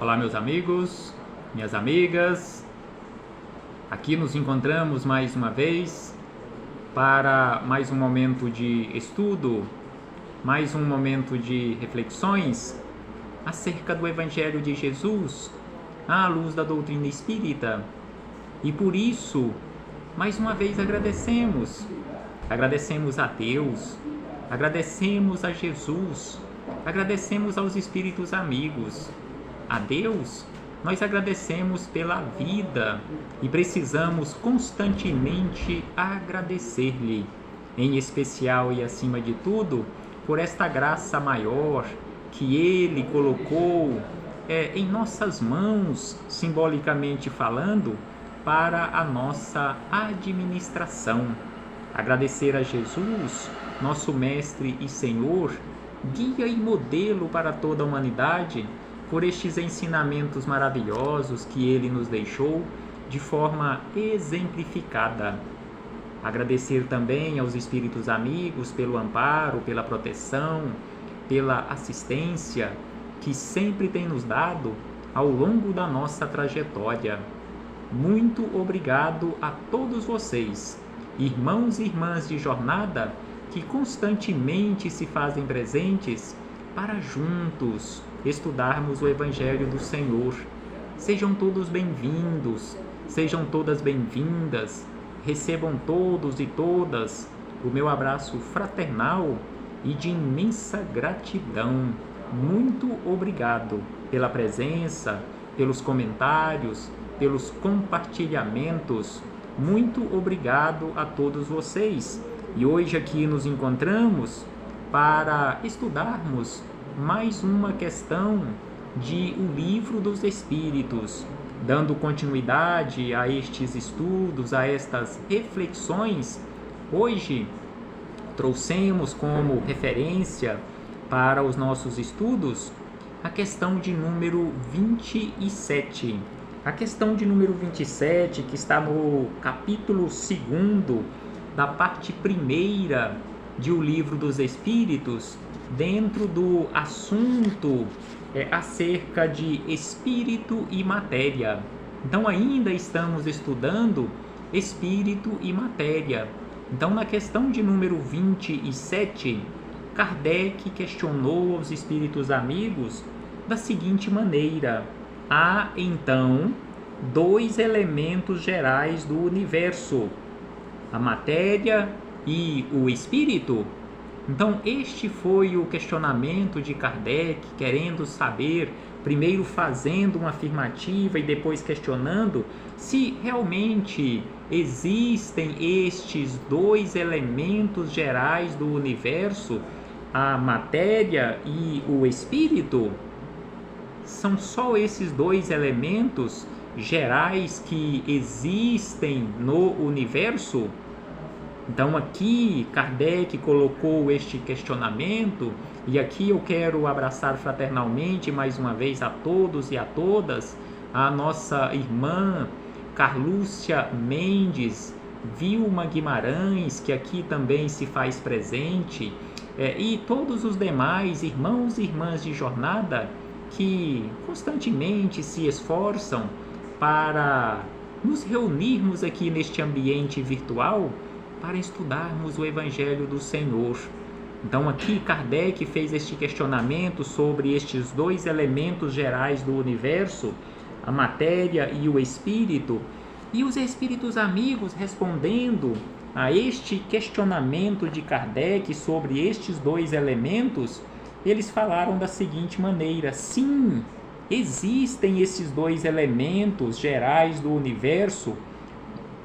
Olá, meus amigos, minhas amigas. Aqui nos encontramos mais uma vez para mais um momento de estudo, mais um momento de reflexões acerca do Evangelho de Jesus, à luz da doutrina espírita. E por isso, mais uma vez agradecemos a Deus, agradecemos a Jesus, agradecemos aos espíritos amigos. A Deus, nós agradecemos pela vida e precisamos constantemente agradecer-lhe, em especial e acima de tudo, por esta graça maior que Ele colocou em nossas mãos, simbolicamente falando, para a nossa administração. Agradecer a Jesus, nosso Mestre e Senhor, guia e modelo para toda a humanidade, por estes ensinamentos maravilhosos que Ele nos deixou de forma exemplificada. Agradecer também aos espíritos amigos pelo amparo, pela proteção, pela assistência que sempre tem nos dado ao longo da nossa trajetória. Muito obrigado a todos vocês, irmãos e irmãs de jornada, que constantemente se fazem presentes para juntos estudarmos o Evangelho do Senhor. Sejam todos bem-vindos, sejam todas bem-vindas, recebam todos e todas o meu abraço fraternal e de imensa gratidão. Muito obrigado pela presença, pelos comentários, pelos compartilhamentos. Muito obrigado a todos vocês. E hoje aqui nos encontramos para estudarmos mais uma questão de O Livro dos Espíritos, dando continuidade a estes estudos, a estas reflexões. Hoje trouxemos como referência para os nossos estudos a questão de número 27. A questão de número 27, que está no capítulo 2º da parte 1ª de O Livro dos Espíritos, dentro do assunto acerca de espírito e matéria. Então ainda estamos estudando espírito e matéria. Então na questão de número 27, Kardec questionou aos espíritos amigos da seguinte maneira: há então dois elementos gerais do universo, a matéria e o espírito? Então este foi o questionamento de Kardec, querendo saber, primeiro fazendo uma afirmativa e depois questionando se realmente existem estes dois elementos gerais do universo, a matéria e o espírito. São só esses dois elementos gerais que existem no universo? Então aqui Kardec colocou este questionamento, e aqui eu quero abraçar fraternalmente mais uma vez a todos e a todas, a nossa irmã Carlúcia Mendes, Vilma Guimarães, que aqui também se faz presente, e todos os demais irmãos e irmãs de jornada que constantemente se esforçam para nos reunirmos aqui neste ambiente virtual para estudarmos o Evangelho do Senhor. Então aqui Kardec fez este questionamento sobre estes dois elementos gerais do universo, a matéria e o espírito, e os espíritos amigos, respondendo a este questionamento de Kardec sobre estes dois elementos, eles falaram da seguinte maneira: sim, existem esses dois elementos gerais do universo,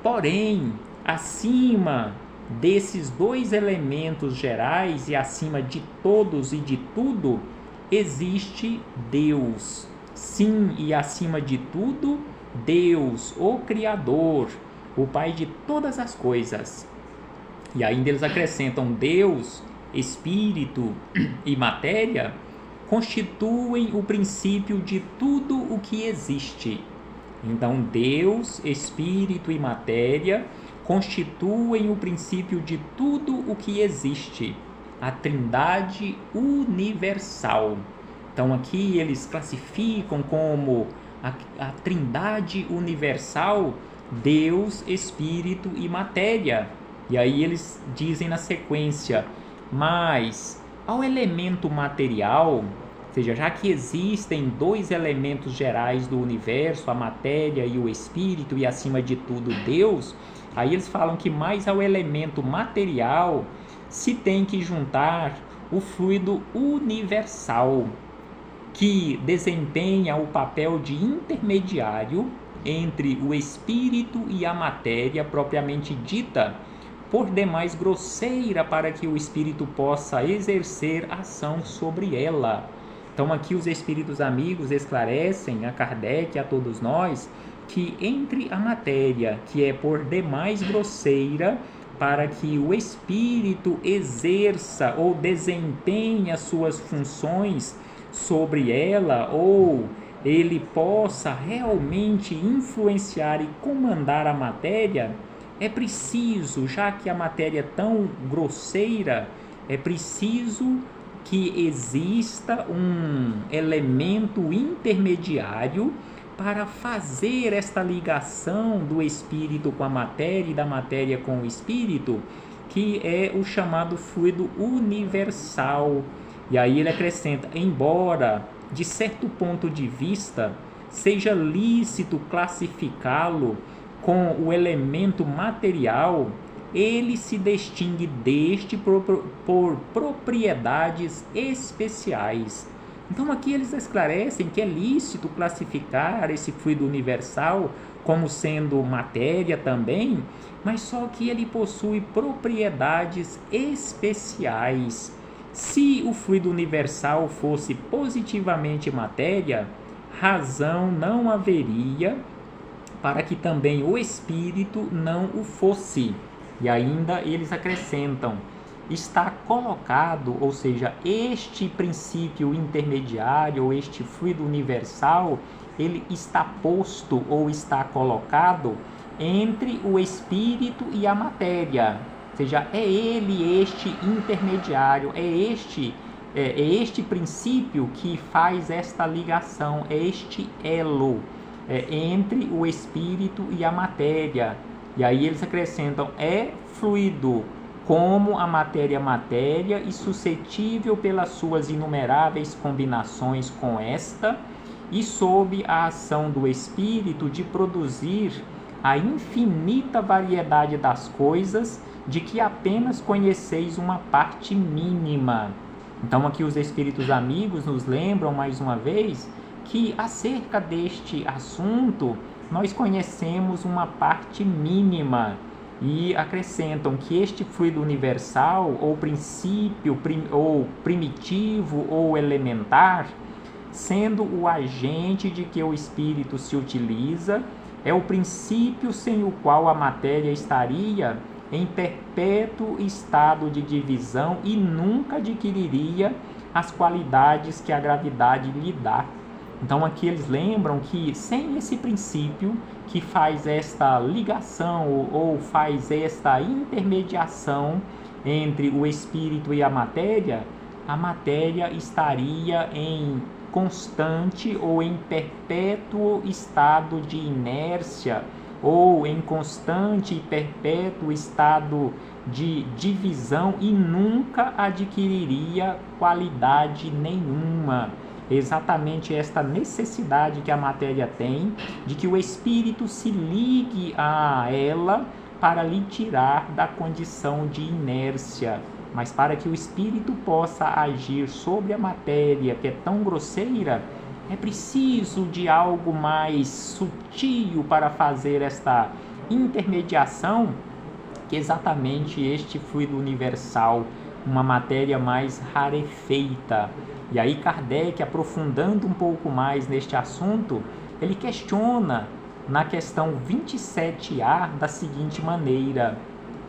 porém, acima desses dois elementos gerais e acima de todos e de tudo, existe Deus. Sim, e acima de tudo, Deus, o Criador, o Pai de todas as coisas. E ainda eles acrescentam: Deus, Espírito e matéria constituem o princípio de tudo o que existe. Então, Deus, Espírito e matéria constituem o princípio de tudo o que existe, a Trindade universal. Então aqui eles classificam como a trindade universal, Deus, Espírito e matéria. E aí eles dizem na sequência, mas ao elemento material, ou seja, já que existem dois elementos gerais do universo, a matéria e o espírito, e acima de tudo Deus, aí eles falam que mais ao elemento material se tem que juntar o fluido universal, que desempenha o papel de intermediário entre o espírito e a matéria propriamente dita, por demais grosseira para que o espírito possa exercer ação sobre ela. Então aqui os espíritos amigos esclarecem a Kardec e a todos nós que entre a matéria, que é por demais grosseira, para que o espírito exerça ou desempenhe as suas funções sobre ela, ou ele possa realmente influenciar e comandar a matéria, é preciso, já que a matéria é tão grosseira, é preciso que exista um elemento intermediário para fazer esta ligação do espírito com a matéria e da matéria com o espírito, que é o chamado fluido universal. E aí ele acrescenta, embora de certo ponto de vista seja lícito classificá-lo com o elemento material, ele se distingue deste por propriedades especiais. Então aqui eles esclarecem que é lícito classificar esse fluido universal como sendo matéria também, mas só que ele possui propriedades especiais. Se o fluido universal fosse positivamente matéria, razão não haveria para que também o espírito não o fosse. E ainda eles acrescentam, está colocado, ou seja, este princípio intermediário, ou este fluido universal, ele está posto ou está colocado entre o espírito e a matéria. Ou seja, é ele este intermediário, é este princípio que faz esta ligação, é este elo entre o espírito e a matéria. E aí eles acrescentam, é fluido como a matéria e suscetível pelas suas inumeráveis combinações com esta, e sob a ação do espírito de produzir a infinita variedade das coisas, de que apenas conheceis uma parte mínima. Então aqui os espíritos amigos nos lembram mais uma vez que acerca deste assunto nós conhecemos uma parte mínima, e acrescentam que este fluido universal, ou princípio, ou primitivo, ou elementar, sendo o agente de que o espírito se utiliza, é o princípio sem o qual a matéria estaria em perpétuo estado de divisão e nunca adquiriria as qualidades que a gravidade lhe dá. Então aqui eles lembram que sem esse princípio que faz esta ligação ou faz esta intermediação entre o espírito e a matéria estaria em constante ou em perpétuo estado de inércia, ou em constante e perpétuo estado de divisão, e nunca adquiriria qualidade nenhuma. Exatamente esta necessidade que a matéria tem de que o espírito se ligue a ela para lhe tirar da condição de inércia. Mas para que o espírito possa agir sobre a matéria, que é tão grosseira, é preciso de algo mais sutil para fazer esta intermediação, que é exatamente este fluido universal, uma matéria mais rarefeita. E aí Kardec, aprofundando um pouco mais neste assunto, ele questiona na questão 27A da seguinte maneira: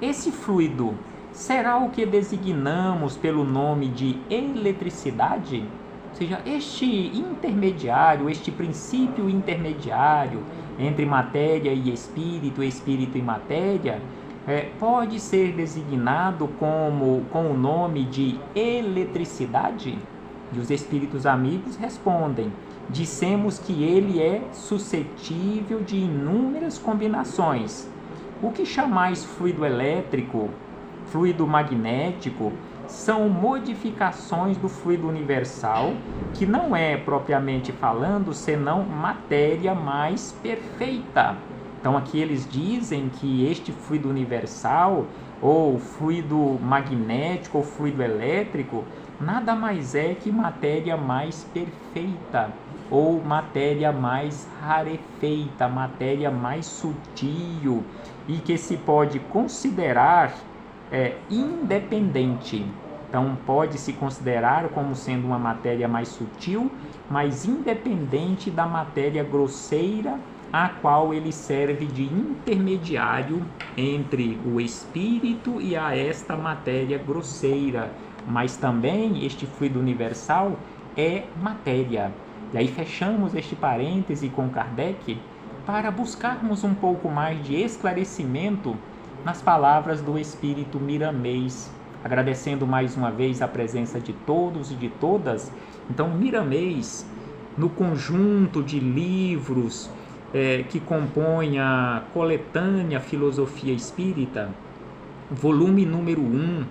esse fluido será o que designamos pelo nome de eletricidade? Ou seja, este intermediário, este princípio intermediário entre matéria e espírito e matéria, pode ser designado com o nome de eletricidade? E os espíritos amigos respondem: dissemos que ele é suscetível de inúmeras combinações. O que chamais fluido elétrico, fluido magnético, são modificações do fluido universal, que não é, propriamente falando, senão matéria mais perfeita. Então aqui eles dizem que este fluido universal, ou fluido magnético, ou fluido elétrico, nada mais é que matéria mais perfeita, ou matéria mais rarefeita, matéria mais sutil, e que se pode considerar independente. Então pode-se considerar como sendo uma matéria mais sutil, mas independente da matéria grosseira, a qual ele serve de intermediário entre o espírito e a esta matéria grosseira. Mas também este fluido universal é matéria. E aí fechamos este parêntese com Kardec para buscarmos um pouco mais de esclarecimento nas palavras do Espírito Miramês, agradecendo mais uma vez a presença de todos e de todas. Então, Miramês, no conjunto de livros que compõe a coletânea Filosofia Espírita, volume número 1,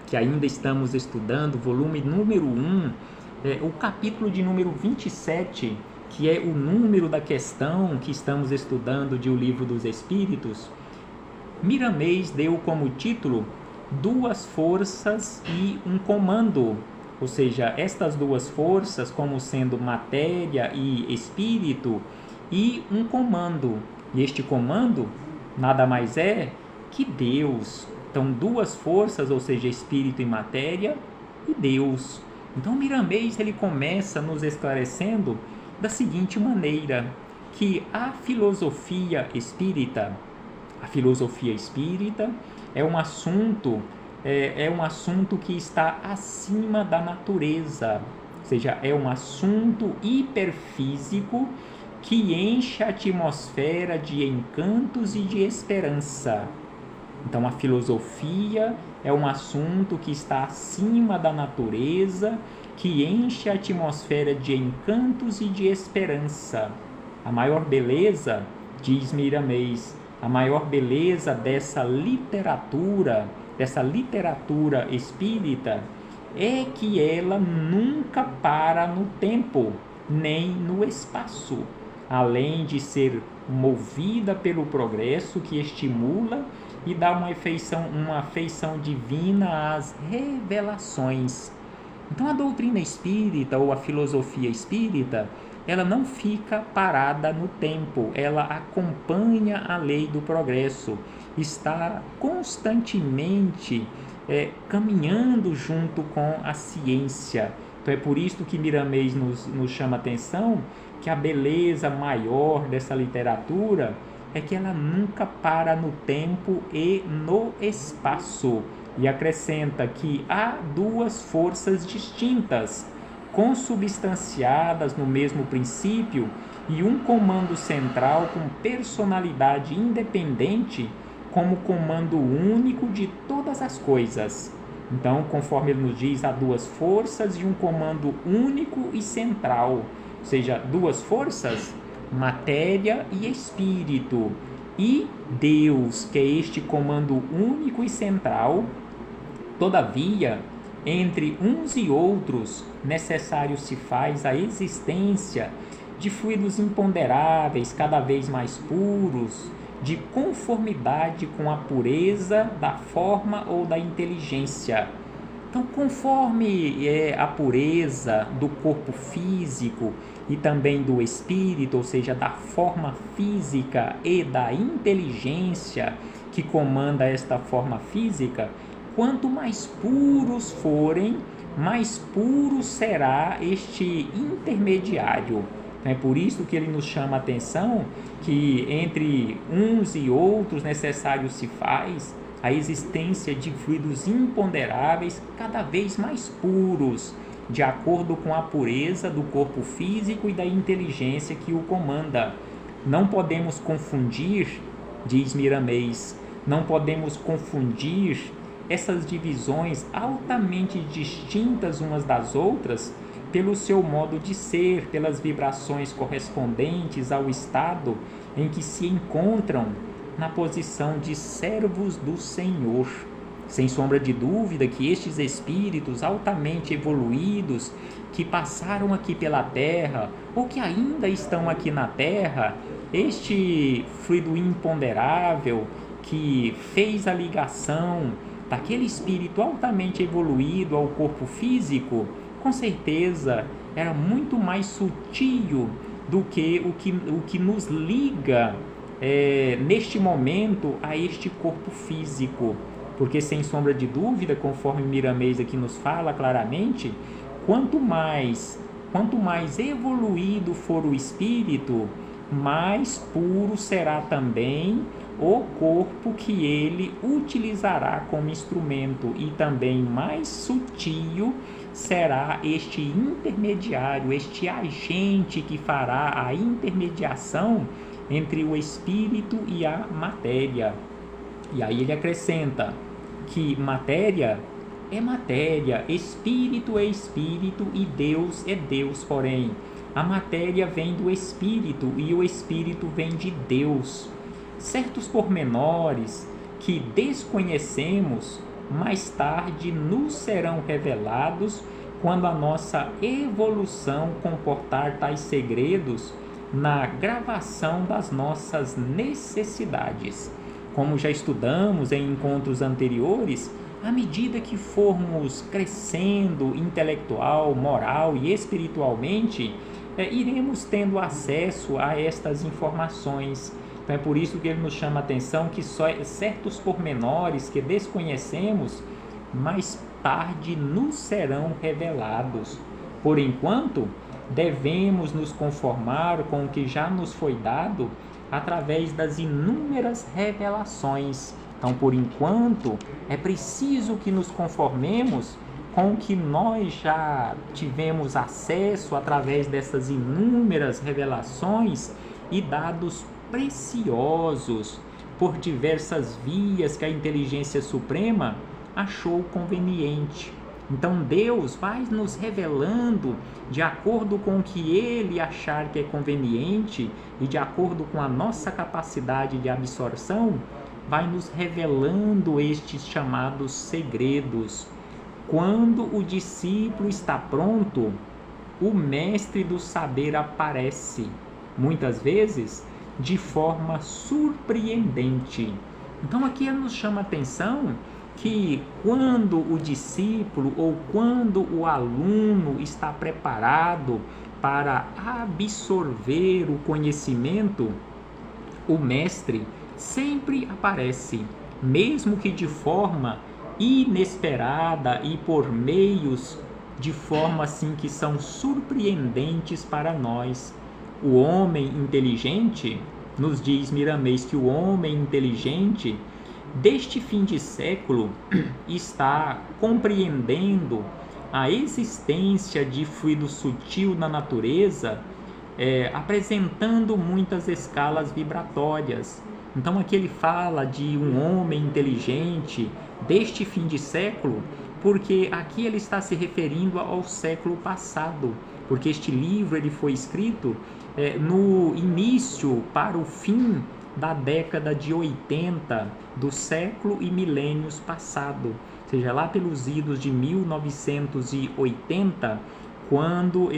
que ainda estamos estudando, volume número 1, o capítulo de número 27, que é o número da questão que estamos estudando de O Livro dos Espíritos, Miramês deu como título Duas Forças e um Comando, ou seja, estas duas forças como sendo matéria e espírito, e um comando. E este comando nada mais é que Deus. Então, duas forças, ou seja, espírito e matéria, e Deus. Então, Miramês ele começa nos esclarecendo da seguinte maneira, que a filosofia espírita é um assunto que está acima da natureza, ou seja, é um assunto hiperfísico que enche a atmosfera de encantos e de esperança. Então, a filosofia é um assunto que está acima da natureza, que enche a atmosfera de encantos e de esperança. A maior beleza, diz Miramês, a maior beleza dessa literatura espírita, é que ela nunca para no tempo, nem no espaço, além de ser movida pelo progresso que estimula e dá uma afeição divina às revelações. Então a doutrina espírita ou a filosofia espírita, ela não fica parada no tempo, ela acompanha a lei do progresso, está constantemente caminhando junto com a ciência. Então é por isso que Miramês nos chama a atenção que a beleza maior dessa literatura é que ela nunca para no tempo e no espaço. E acrescenta que há duas forças distintas, consubstanciadas no mesmo princípio, e um comando central com personalidade independente como comando único de todas as coisas. Então, conforme ele nos diz, há duas forças e um comando único e central, ou seja, duas forças, matéria e espírito, e Deus, que é este comando único e central. Todavia, entre uns e outros, necessário se faz a existência de fluidos imponderáveis, cada vez mais puros, de conformidade com a pureza da forma ou da inteligência. Então, conforme a pureza do corpo físico e também do espírito, ou seja, da forma física e da inteligência que comanda esta forma física, quanto mais puros forem, mais puro será este intermediário. É por isso que ele nos chama a atenção que entre uns e outros necessário se faz a existência de fluidos imponderáveis cada vez mais puros, de acordo com a pureza do corpo físico e da inteligência que o comanda. Não podemos confundir, diz Miramês, não podemos confundir essas divisões altamente distintas umas das outras pelo seu modo de ser, pelas vibrações correspondentes ao estado em que se encontram na posição de servos do Senhor. Sem sombra de dúvida que estes espíritos altamente evoluídos que passaram aqui pela Terra ou que ainda estão aqui na Terra, este fluido imponderável que fez a ligação daquele espírito altamente evoluído ao corpo físico, com certeza era muito mais sutil do que o que nos liga neste momento a este corpo físico. Porque, sem sombra de dúvida, conforme Miramês aqui nos fala claramente, quanto mais evoluído for o espírito, mais puro será também o corpo que ele utilizará como instrumento, e também mais sutil será este intermediário, este agente que fará a intermediação entre o espírito e a matéria. E aí ele acrescenta que matéria é matéria, espírito é espírito e Deus é Deus, porém a matéria vem do espírito e o espírito vem de Deus. Certos pormenores que desconhecemos, mais tarde nos serão revelados quando a nossa evolução comportar tais segredos na gravação das nossas necessidades. Como já estudamos em encontros anteriores, à medida que formos crescendo intelectual, moral e espiritualmente, iremos tendo acesso a estas informações. Então é por isso que ele nos chama a atenção que só certos pormenores que desconhecemos, mais tarde nos serão revelados. Por enquanto, devemos nos conformar com o que já nos foi dado através das inúmeras revelações. Então, por enquanto, é preciso que nos conformemos com o que nós já tivemos acesso através dessas inúmeras revelações e dados preciosos por diversas vias que a inteligência suprema achou conveniente. Então Deus vai nos revelando de acordo com o que Ele achar que é conveniente e de acordo com a nossa capacidade de absorção, vai nos revelando estes chamados segredos. Quando o discípulo está pronto, o mestre do saber aparece, muitas vezes de forma surpreendente. Então aqui ele nos chama a atenção que quando o discípulo ou quando o aluno está preparado para absorver o conhecimento, o mestre sempre aparece, mesmo que de forma inesperada e por meios de forma assim que são surpreendentes para nós. O homem inteligente, nos diz Miramês que o homem inteligente deste fim de século está compreendendo a existência de fluido sutil na natureza, apresentando muitas escalas vibratórias. Então aqui ele fala de um homem inteligente deste fim de século, porque aqui ele está se referindo ao século passado, porque este livro ele foi escrito no início para o fim da década de 80 do século e milênios passado, seja lá pelos idos de 1980, quando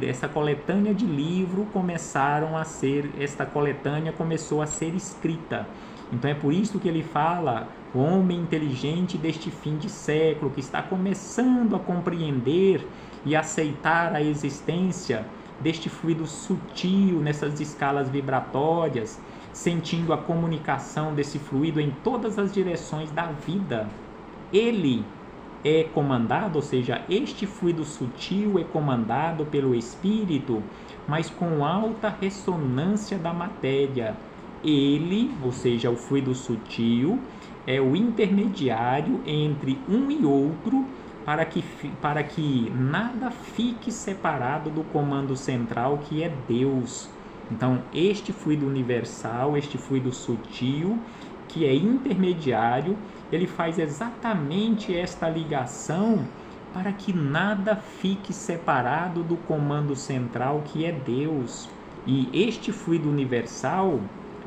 essa coletânea de livro esta coletânea começou a ser escrita. Então é por isso que ele fala, o homem inteligente deste fim de século, que está começando a compreender e aceitar a existência deste fluido sutil nessas escalas vibratórias, sentindo a comunicação desse fluido em todas as direções da vida. Ele é comandado, ou seja, este fluido sutil é comandado pelo espírito, mas com alta ressonância da matéria. Ele, ou seja, o fluido sutil, é o intermediário entre um e outro, para que nada fique separado do comando central, que é Deus. Então, este fluido universal, este fluido sutil, que é intermediário, ele faz exatamente esta ligação para que nada fique separado do comando central que é Deus. E este fluido universal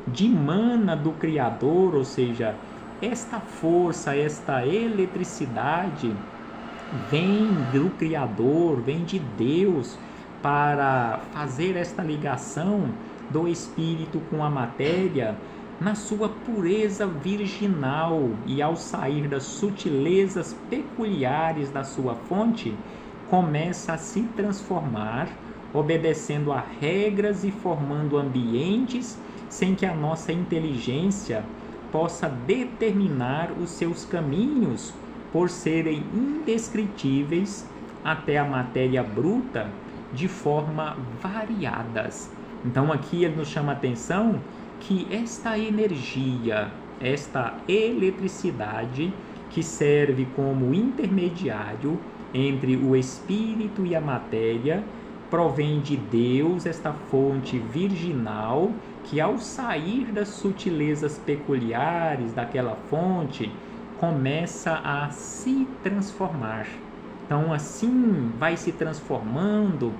dimana do Criador, ou seja, esta força, esta eletricidade vem do Criador, vem de Deus para fazer esta ligação do espírito com a matéria na sua pureza virginal, e ao sair das sutilezas peculiares da sua fonte, começa a se transformar, obedecendo a regras e formando ambientes sem que a nossa inteligência possa determinar os seus caminhos, por serem indescritíveis até a matéria bruta de forma variadas. Então aqui ele nos chama a atenção que esta energia, esta eletricidade que serve como intermediário entre o espírito e a matéria, provém de Deus, esta fonte virginal, que ao sair das sutilezas peculiares daquela fonte, começa a se transformar. Então assim vai se transformando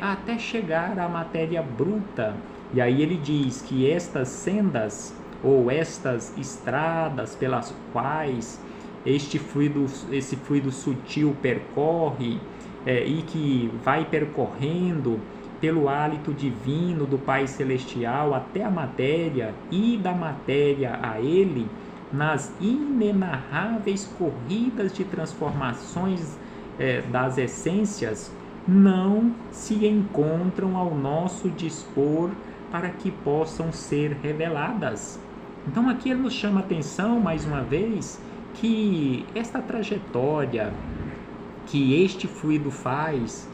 até chegar à matéria bruta. E aí ele diz que estas sendas ou estas estradas pelas quais esse fluido sutil percorre e que vai percorrendo pelo hálito divino do Pai Celestial até a matéria e da matéria a ele, nas inenarráveis corridas de transformações das essências, não se encontram ao nosso dispor para que possam ser reveladas. Então aqui ele nos chama a atenção, mais uma vez, que esta trajetória que este fluido faz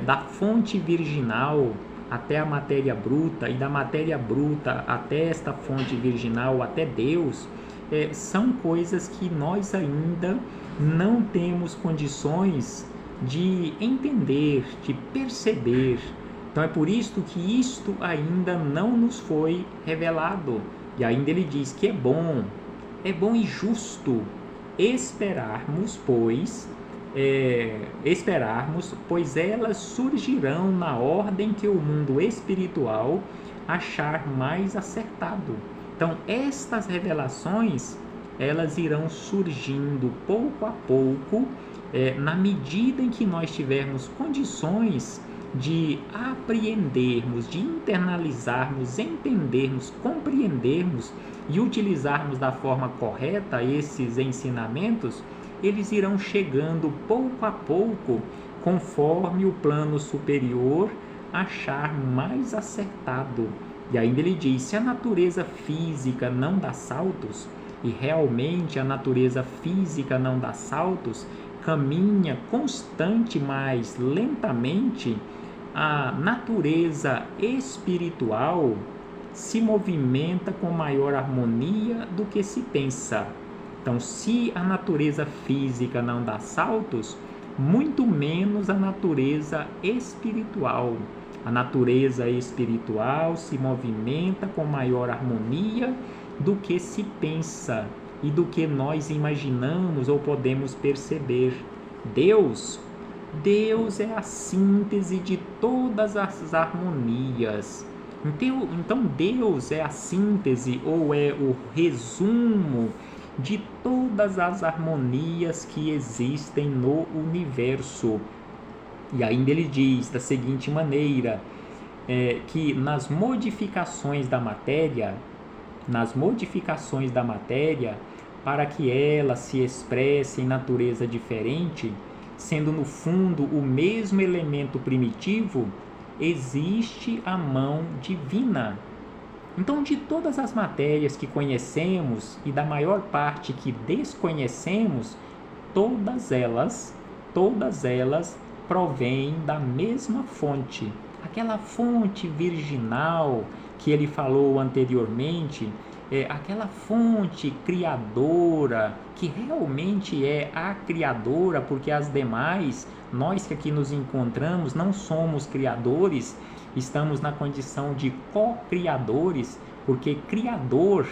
da fonte virginal até a matéria bruta e da matéria bruta até esta fonte virginal, até Deus, são coisas que nós ainda não temos condições de entender, de perceber. Então é por isso que isto ainda não nos foi revelado. E ainda ele diz que é bom e justo esperarmos, pois elas surgirão na ordem que o mundo espiritual achar mais acertado. Então estas revelações, elas irão surgindo pouco a pouco, na medida em que nós tivermos condições de apreendermos, de internalizarmos, entendermos, compreendermos e utilizarmos da forma correta esses ensinamentos, eles irão chegando pouco a pouco, conforme o plano superior achar mais acertado. E ainda ele diz, se a natureza física não dá saltos, e realmente a natureza física não dá saltos, caminha constante, mas lentamente, a natureza espiritual se movimenta com maior harmonia do que se pensa. Então, se a natureza física não dá saltos, muito menos a natureza espiritual. A natureza espiritual se movimenta com maior harmonia do que se pensa e do que nós imaginamos ou podemos perceber. Deus é a síntese de todas as harmonias. Então Deus é a síntese ou é o resumo de todas as harmonias que existem no universo. E ainda ele diz da seguinte maneira, que nas modificações da matéria, para que ela se expresse em natureza diferente, sendo no fundo o mesmo elemento primitivo, existe a mão divina. Então, de todas as matérias que conhecemos e da maior parte que desconhecemos, todas elas provêm da mesma fonte. Aquela fonte virginal que ele falou anteriormente, aquela fonte criadora, que realmente é a criadora, porque as demais, nós que aqui nos encontramos, não somos criadores, estamos na condição de co-criadores, porque criador,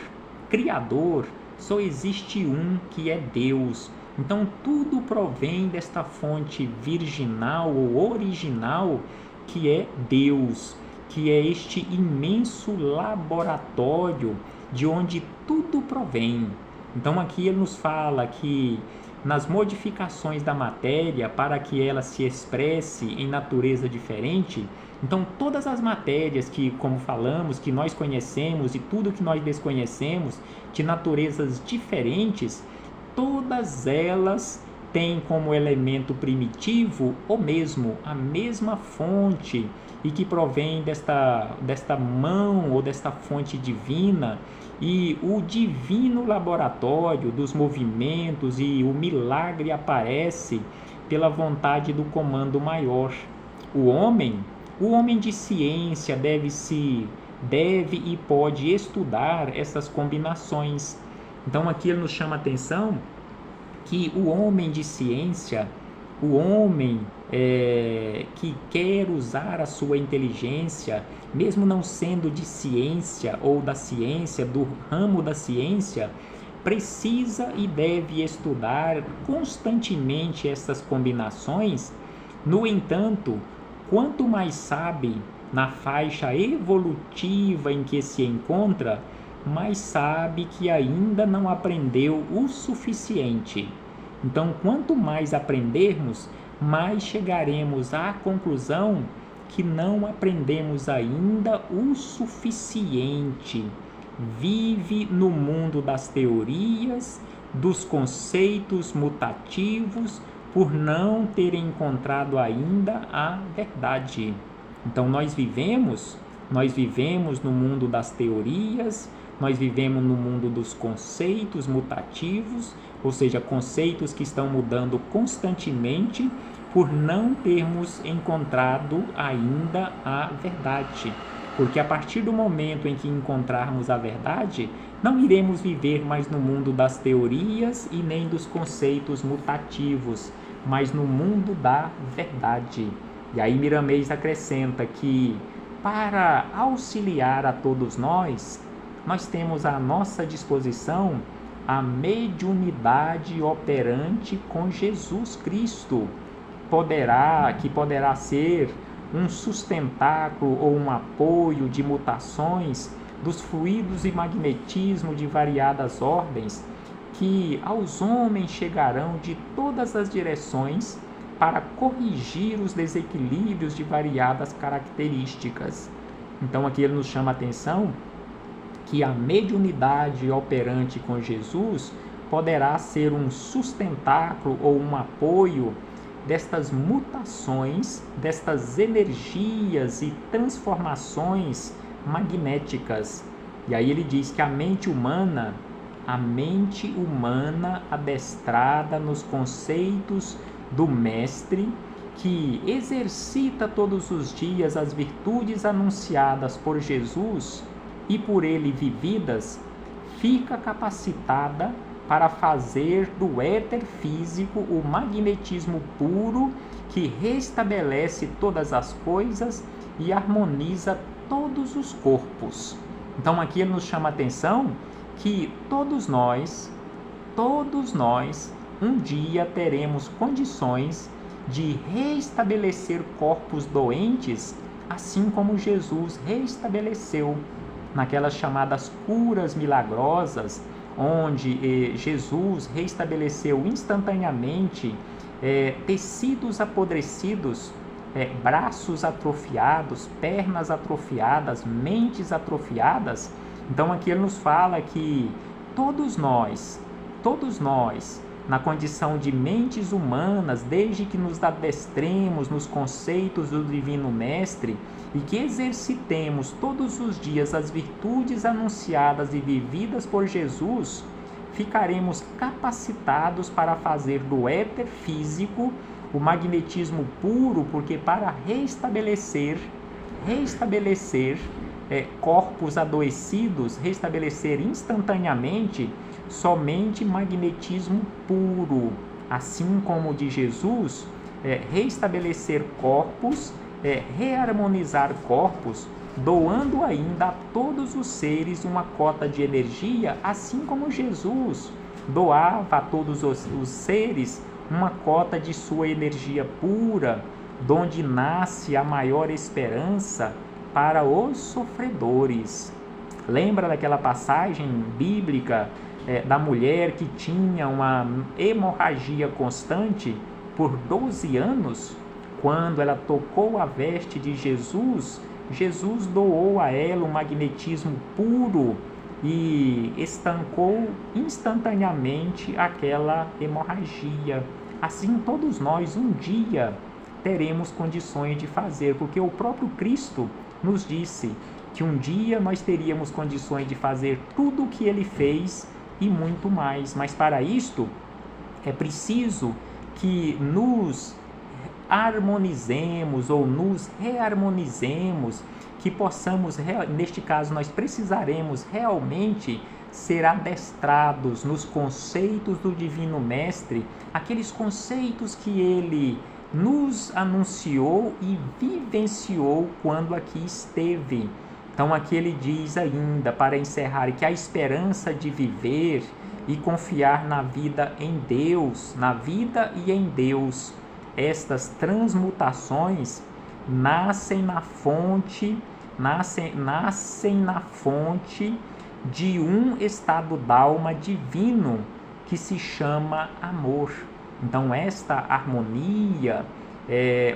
só existe um, que é Deus. Então tudo provém desta fonte virginal ou original que é Deus, que é este imenso laboratório de onde tudo provém. Então aqui ele nos fala que nas modificações da matéria para que ela se expresse em natureza diferente, então todas as matérias que, como falamos, que nós conhecemos e tudo que nós desconhecemos de naturezas diferentes, todas elas têm como elemento primitivo o mesmo, a mesma fonte, e que provém desta mão ou desta fonte divina, e o divino laboratório dos movimentos e o milagre aparece pela vontade do comando maior. O homem de ciência deve e pode estudar essas combinações. Então aqui ele nos chama a atenção que o homem de ciência, o homem que quer usar a sua inteligência, mesmo não sendo de ciência ou da ciência, do ramo da ciência, precisa e deve estudar constantemente essas combinações. No entanto, quanto mais sabe na faixa evolutiva em que se encontra, mais sabe que ainda não aprendeu o suficiente. Então, quanto mais aprendermos, mais chegaremos à conclusão que não aprendemos ainda o suficiente. Vive no mundo das teorias, dos conceitos mutativos, por não ter encontrado ainda a verdade. Então nós vivemos no mundo das teorias, nós vivemos no mundo dos conceitos mutativos, ou seja, conceitos que estão mudando constantemente por não termos encontrado ainda a verdade. Porque a partir do momento em que encontrarmos a verdade, não iremos viver mais no mundo das teorias e nem dos conceitos mutativos, mas no mundo da verdade. E aí Miramês acrescenta que, para auxiliar a todos nós temos à nossa disposição a mediunidade operante com Jesus Cristo, que poderá ser um sustentáculo ou um apoio de mutações dos fluidos e magnetismo de variadas ordens, que aos homens chegarão de todas as direções para corrigir os desequilíbrios de variadas características. Então aqui ele nos chama a atenção que a mediunidade operante com Jesus poderá ser um sustentáculo ou um apoio destas mutações, destas energias e transformações magnéticas. E aí ele diz que a mente humana adestrada nos conceitos do Mestre, que exercita todos os dias as virtudes anunciadas por Jesus e por ele vividas, fica capacitada para fazer do éter físico o magnetismo puro que restabelece todas as coisas e harmoniza todos os corpos. Então aqui ele nos chama a atenção que todos nós, um dia teremos condições de restabelecer corpos doentes, assim como Jesus restabeleceu naquelas chamadas curas milagrosas, onde Jesus restabeleceu instantaneamente tecidos apodrecidos, braços atrofiados, pernas atrofiadas, mentes atrofiadas. Então aqui ele nos fala que todos nós, na condição de mentes humanas, desde que nos adestremos nos conceitos do Divino Mestre e que exercitemos todos os dias as virtudes anunciadas e vividas por Jesus, ficaremos capacitados para fazer do éter físico o magnetismo puro, porque para restabelecer corpos adoecidos, restabelecer instantaneamente somente magnetismo puro, assim como o de Jesus, restabelecer corpos, reharmonizar corpos, doando ainda a todos os seres uma cota de energia, assim como Jesus doava a todos os seres uma cota de sua energia pura, donde nasce a maior esperança para os sofredores. Lembra daquela passagem bíblica da mulher que tinha uma hemorragia constante por 12 anos? Quando ela tocou a veste de Jesus, Jesus doou a ela um magnetismo puro e estancou instantaneamente aquela hemorragia. Assim, todos nós um dia teremos condições de fazer, porque o próprio Cristo nos disse que um dia nós teríamos condições de fazer tudo o que ele fez e muito mais. Mas para isto é preciso que nos harmonizemos ou nos reharmonizemos, que possamos, neste caso nós precisaremos realmente ser adestrados nos conceitos do Divino Mestre, aqueles conceitos que ele nos anunciou e vivenciou quando aqui esteve. Então aqui ele diz ainda, para encerrar, que a esperança de viver e confiar na vida em Deus, na vida e em Deus, estas transmutações nascem na fonte de um estado d'alma divino que se chama amor. Então esta harmonia,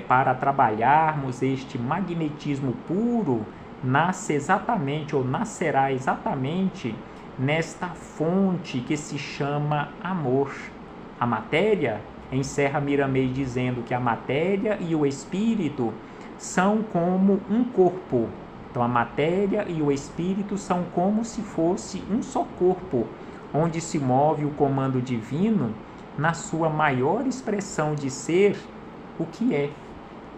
para trabalharmos este magnetismo puro, nascerá exatamente nesta fonte que se chama amor. A matéria, encerra Miramês dizendo que a matéria e o espírito são como um corpo. Então a matéria e o espírito são como se fosse um só corpo, onde se move o comando divino na sua maior expressão de ser, o que é.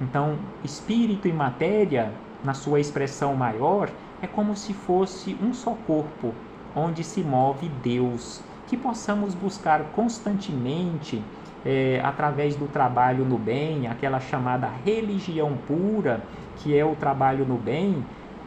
Então, espírito e matéria, na sua expressão maior, é como se fosse um só corpo, onde se move Deus. Que possamos buscar constantemente, através do trabalho no bem, aquela chamada religião pura, que é o trabalho no bem,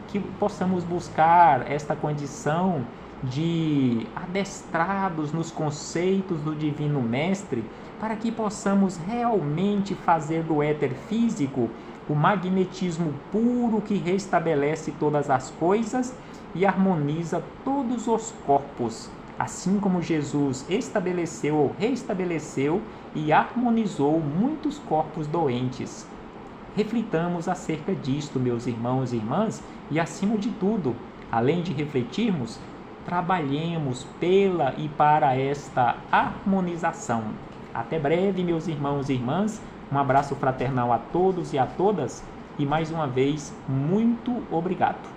que possamos buscar esta condição de adestrados nos conceitos do Divino Mestre, para que possamos realmente fazer do éter físico o magnetismo puro que restabelece todas as coisas e harmoniza todos os corpos, assim como Jesus estabeleceu ou restabeleceu e harmonizou muitos corpos doentes. Reflitamos acerca disto, meus irmãos e irmãs, e acima de tudo, além de refletirmos, trabalhemos pela e para esta harmonização. Até breve, meus irmãos e irmãs, um abraço fraternal a todos e a todas, e mais uma vez, muito obrigado.